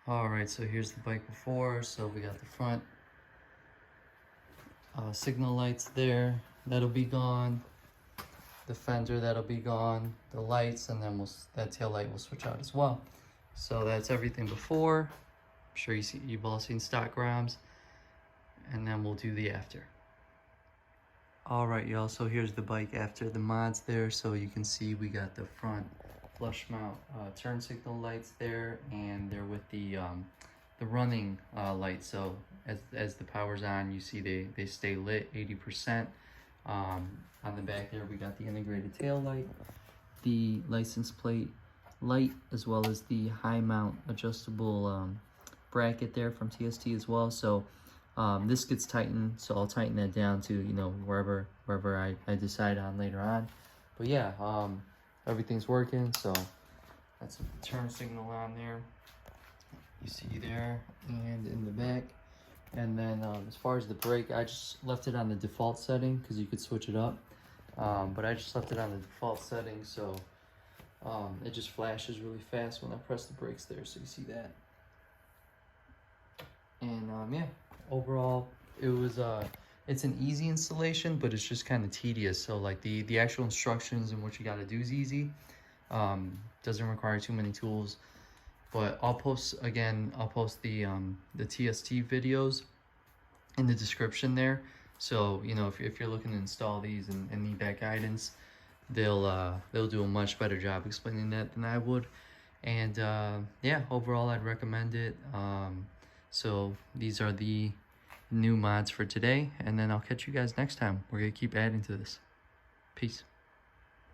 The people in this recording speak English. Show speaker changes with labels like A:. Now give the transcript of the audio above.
A: Alright, so here's the bike before. So we got the front signal lights there, that'll be gone. The fender, that'll be gone. The lights, and then that tail light will switch out as well. So that's everything before. I'm sure you've all seen stock Groms. And then we'll do the after. Alright y'all, so here's the bike after the mods there. So you can see we got the front flush mount turn signal lights there, and they're with the running lights. So as the power's on, you see they stay lit 80%. On the back there we got the integrated tail light, the license plate light, as well as the high mount adjustable bracket there from TST as well. So this gets tightened, so I'll tighten that down to, you know, wherever I decide on later on. But yeah, everything's working. So that's a turn signal on there, you see there, and in the back. And then as far as the brake, I just left it on the default setting because you could switch it up. But I just left it on the default setting, so it just flashes really fast when I press the brakes there, so you see that. And yeah, overall it was it's an easy installation, but it's just kind of tedious. So like the actual instructions and what you got to do is easy. Doesn't require too many tools. But I'll post the TST videos in the description there. So, you know, if you're looking to install these and need that guidance, they'll do a much better job explaining that than I would. And yeah, overall I'd recommend it. So these are the new mods for today, and then I'll catch you guys next time. We're gonna keep adding to this. Peace.